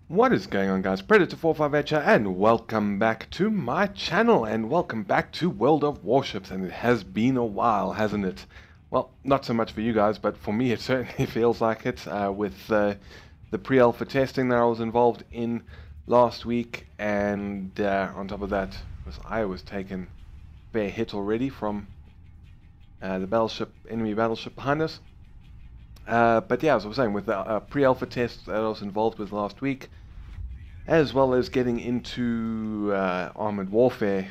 What is going on, guys? Predator45 here, and welcome back to my channel, and welcome back to World of Warships. And it has been a while, hasn't it? Well, not so much for you guys, but for me it certainly feels like it, with the pre-alpha testing that I was involved in last week, and on top of that, I was taken a fair hit already from the enemy battleship behind us. But yeah, as I was saying, with the pre-alpha test that I was involved with last week, as well as getting into armored warfare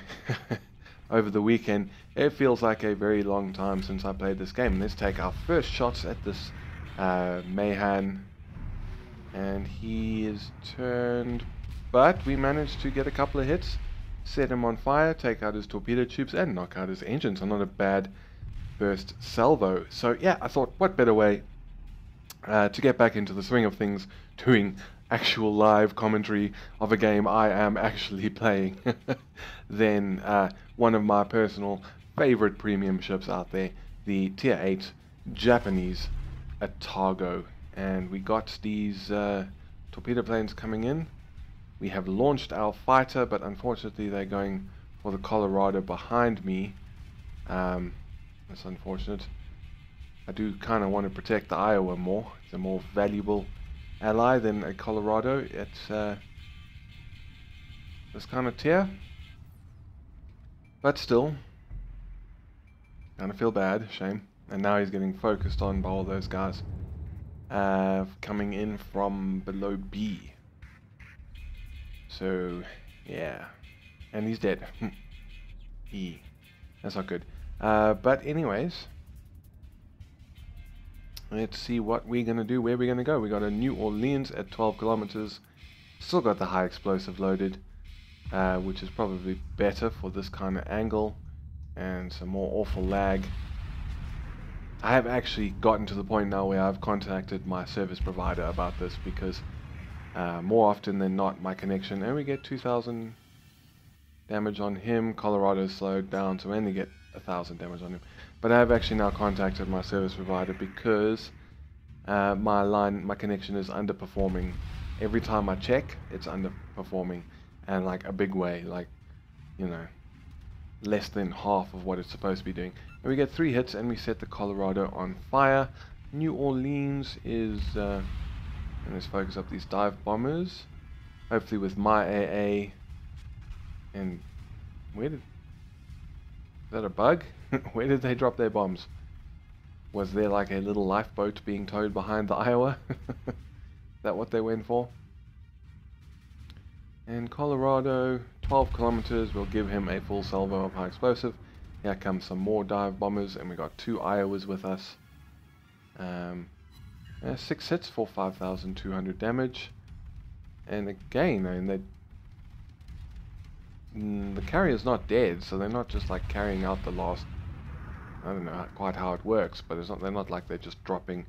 over the weekend, it feels like a very long time since I played this game. Let's take our first shots at this Mahan, and he is turned, but we managed to get a couple of hits, set him on fire, take out his torpedo tubes, and knock out his engine. So not a bad first salvo. So yeah, I thought, what better way to get back into the swing of things, doing actual live commentary of a game I am actually playing, than one of my personal favorite premium ships out there, the Tier 8 Japanese Atago. And we got these torpedo planes coming in. We have launched our fighter, but unfortunately they're going for the Colorado behind me. That's unfortunate. I do kind of want to protect the Iowa more. It's a more valuable ally than a Colorado at this kind of tier. But still, kind of feel bad, shame. And now he's getting focused on by all those guys coming in from below B. So, yeah. And he's dead. E. That's not good. But anyways, let's see what we're going to do, where we're going to go. We got a New Orleans at 12 kilometers. Still got the high explosive loaded, which is probably better for this kind of angle and some more awful lag. I have actually gotten to the point now where I've contacted my service provider about this, because more often than not my connection, and we get 2,000 damage on him. Colorado's slowed down, so we only get 1,000 damage on him. But I have actually now contacted my service provider because my connection is underperforming. Every time I check, it's underperforming, and like a big way, like, you know, less than half of what it's supposed to be doing. And we get 3 hits, and we set the Colorado on fire. New Orleans is, and let's focus up these dive bombers. Hopefully with my AA. And is that a bug? Where did they drop their bombs? Was there like a little lifeboat being towed behind the Iowa? Is that what they went for? And Colorado, 12 kilometers, will give him a full salvo of high explosive. Here comes some more dive bombers, and we got 2 Iowas with us. 6 hits for 5,200 damage. And again, I mean, the carrier's not dead, so they're not just like carrying out the last. I don't know quite how it works, but they're not like they're just dropping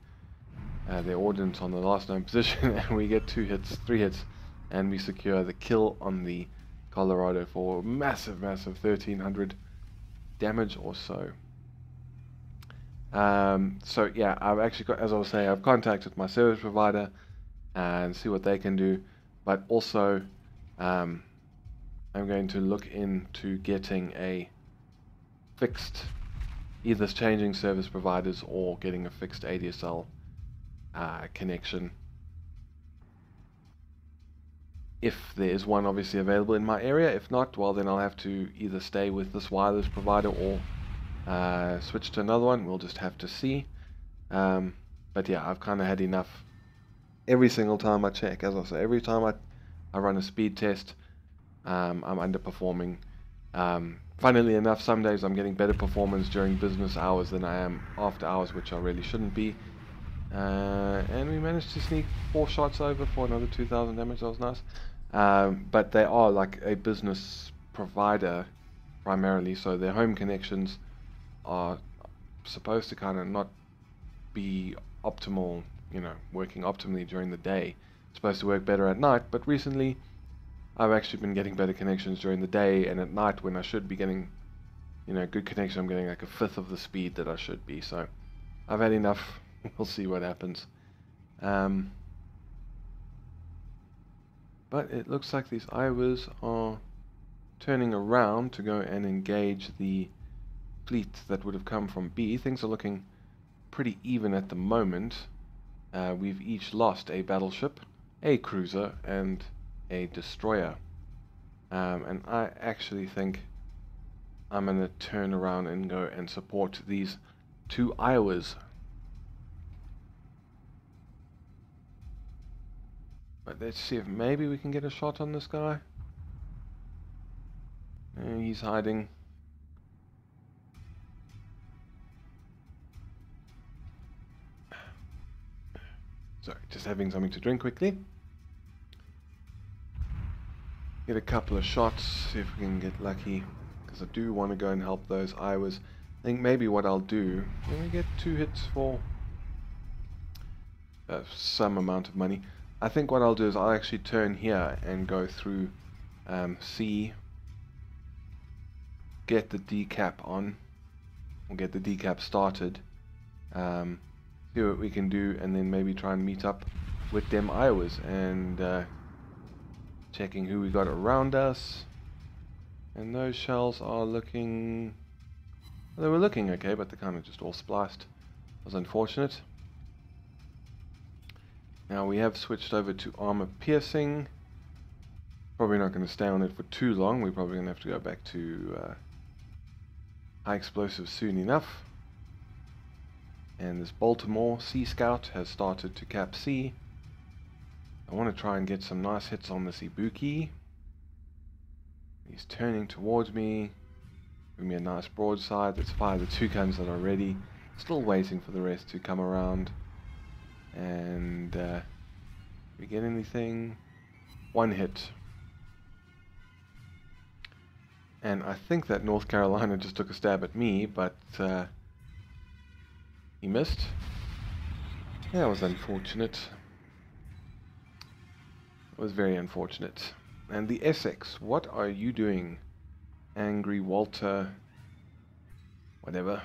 their ordnance on the last known position. And we get 2 hits, 3 hits, and we secure the kill on the Colorado for massive 1,300 damage or so. So yeah, I've actually got, as I was saying, I've contacted my service provider and see what they can do, but also I'm going to look into getting a fixed, either changing service providers or getting a fixed ADSL connection. If there is one obviously available in my area. If not, well then I'll have to either stay with this wireless provider or switch to another one. We'll just have to see. But yeah, I've kind of had enough. Every single time I check, as I say, every time I run a speed test, I'm underperforming. Funnily enough, some days I'm getting better performance during business hours than I am after hours, which I really shouldn't be. And we managed to sneak 4 shots over for another 2,000 damage. That was nice. But they are like a business provider primarily, so their home connections are supposed to kind of not be optimal, you know, working optimally during the day. It's supposed to work better at night, but recently I've actually been getting better connections during the day, and at night when I should be getting, you know, good connection, I'm getting like 1/5 of the speed that I should be. So I've had enough. We'll see what happens. But it looks like these Iowas are turning around to go and engage the fleet that would have come from B. Things are looking pretty even at the moment. We've each lost a battleship, a cruiser, and a destroyer. And I actually think I'm going to turn around and go and support these two Iowas. But let's see if maybe we can get a shot on this guy. He's hiding. Sorry, just having something to drink quickly. Get a couple of shots, see if we can get lucky. Because I do want to go and help those Iowas. I think maybe what I'll do, let me get 2 hits for some amount of money. I think what I'll do is I'll actually turn here and go through C, get the decap on, or get the decap started, see what we can do, and then maybe try and meet up with them Iowas and checking who we got around us. And those shells are looking, well, they were looking okay, but they kind of just all spliced. It was unfortunate. Now we have switched over to armor piercing. Probably not going to stay on it for too long. We're probably going to have to go back to high explosive soon enough. And this Baltimore Sea Scout has started to cap C. I want to try and get some nice hits on this Ibuki. He's turning towards me. Give me a nice broadside. Let's fire the 2 guns that are ready. Still waiting for the rest to come around. And we get anything? 1 hit. And I think that North Carolina just took a stab at me, but he missed. That was unfortunate. It was very unfortunate. And the Essex, what are you doing? Angry Walter, whatever.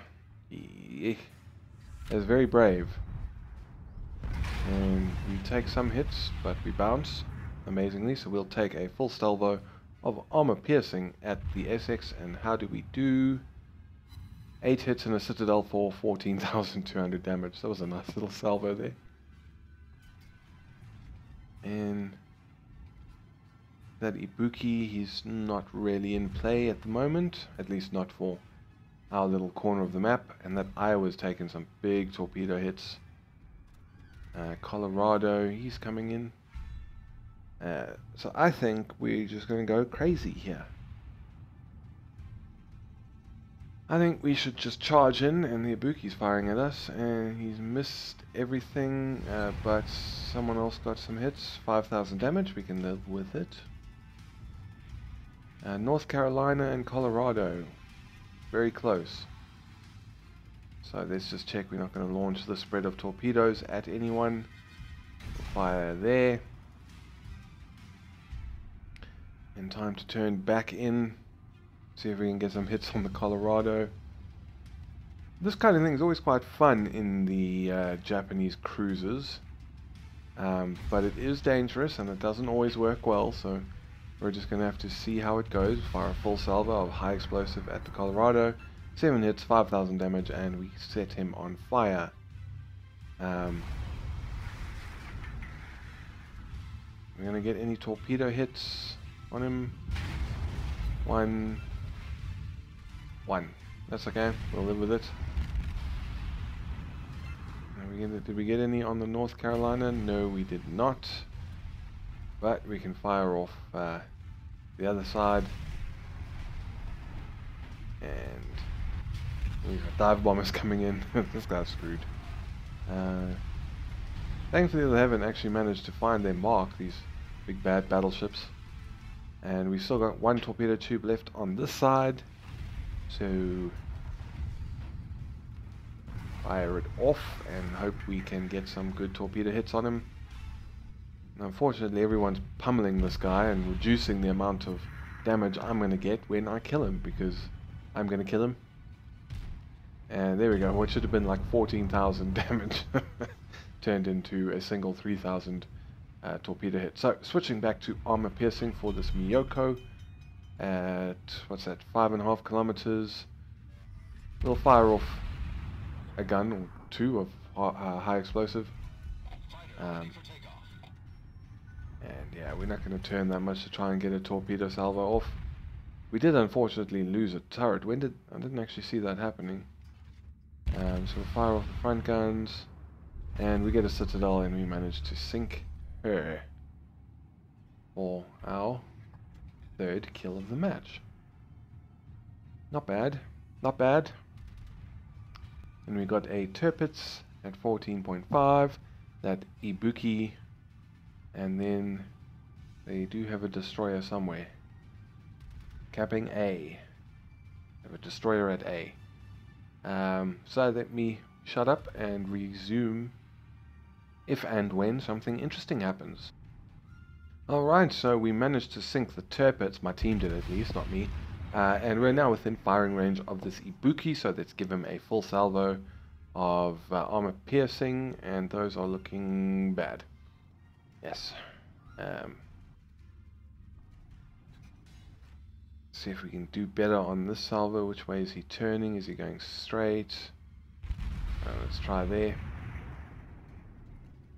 He is very brave. And we take some hits, but we bounce amazingly, so we'll take a full salvo of armor piercing at the Essex. And how do we do? 8 hits in a Citadel for 14,200 damage. That was a nice little salvo there. And that Ibuki, he's not really in play at the moment, at least not for our little corner of the map. And that Iowa's taken some big torpedo hits. Colorado, he's coming in. So I think we're just going to go crazy here. I think we should just charge in, and the Ibuki's firing at us, and he's missed everything, but someone else got some hits. 5,000 damage, we can live with it. North Carolina and Colorado, very close. So let's just check we're not going to launch the spread of torpedoes at anyone. We'll fire there. And time to turn back in. See if we can get some hits on the Colorado. This kind of thing is always quite fun in the Japanese cruisers. But it is dangerous and it doesn't always work well. So we're just going to have to see how it goes. Fire a full salvo of high explosive at the Colorado. 7 hits, 5,000 damage, and we set him on fire. We're going to get any torpedo hits on him. One. That's okay. We'll live with it. Did we get any on the North Carolina? No, we did not. But we can fire off the other side. And we've got dive bombers coming in. This guy's screwed. Thankfully they haven't actually managed to find their mark, these big bad battleships. And we've still got 1 torpedo tube left on this side. So fire it off and hope we can get some good torpedo hits on him. Now, unfortunately everyone's pummeling this guy and reducing the amount of damage I'm going to get when I kill him, because I'm going to kill him. And there we go, what should have been like 14,000 damage turned into a single 3,000 torpedo hit. So switching back to armor piercing for this Miyoko at, what's that, 5.5 kilometers. We'll fire off a gun or two of high explosive. And yeah, we're not going to turn that much to try and get a torpedo salvo off. We did unfortunately lose a turret. I didn't actually see that happening. So we'll fire off the front guns, and we get a citadel, and we manage to sink her for our third kill of the match. Not bad, not bad. And we got a Tirpitz at 14.5, that Ibuki, and then they do have a destroyer somewhere. Capping A. Have a destroyer at A. So let me shut up and resume if and when something interesting happens. Alright, so we managed to sink the Tirpitz, my team did at least, not me. And we're now within firing range of this Ibuki, so let's give him a full salvo of armor piercing, and those are looking bad. Yes. See if we can do better on this salvo. Which way is he turning? Is he going straight? Let's try there.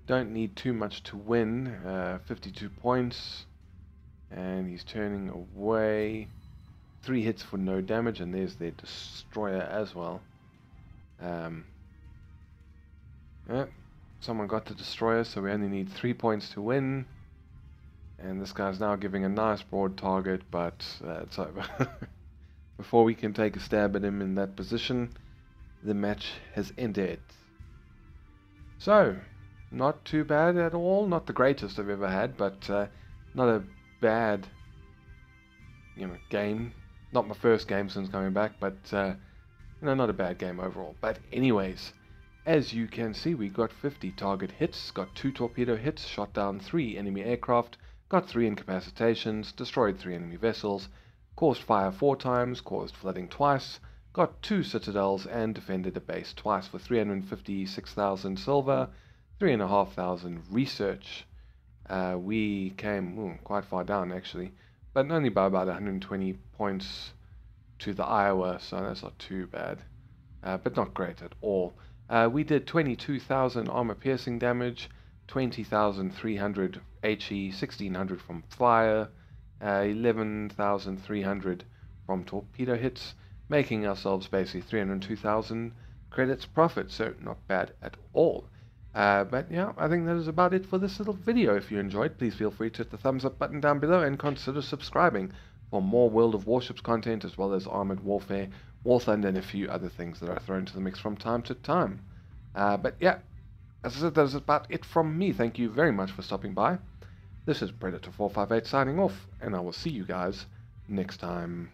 Don't need too much to win. 52 points. And he's turning away. 3 hits for no damage, and there's their destroyer as well. Yeah, someone got the destroyer, so we only need 3 points to win. And this guy's now giving a nice broad target, but it's over. Before we can take a stab at him in that position, the match has ended. So, not too bad at all. Not the greatest I've ever had, but not a bad, game. Not my first game since coming back, but not a bad game overall. But anyways, as you can see, we got 50 target hits, got 2 torpedo hits, shot down 3 enemy aircraft, got 3 incapacitations, destroyed 3 enemy vessels, caused fire 4 times, caused flooding twice, got 2 citadels, and defended a base twice for 356,000 silver, 3,500 research. We came quite far down actually, but only by about 120 points to the Iowa, so that's not too bad, but not great at all. We did 22,000 armor piercing damage, 20,300 HE, 1,600 from fire, 11,300 from torpedo hits, making ourselves basically 302,000 credits profit, so not bad at all. But yeah, I think that is about it for this little video. If you enjoyed, please feel free to hit the thumbs up button down below and consider subscribing for more World of Warships content, as well as Armored Warfare, War Thunder, and a few other things that are thrown to the mix from time to time. But yeah, as I said, that is about it from me. Thank you very much for stopping by. This is Predator 458 signing off, and I will see you guys next time.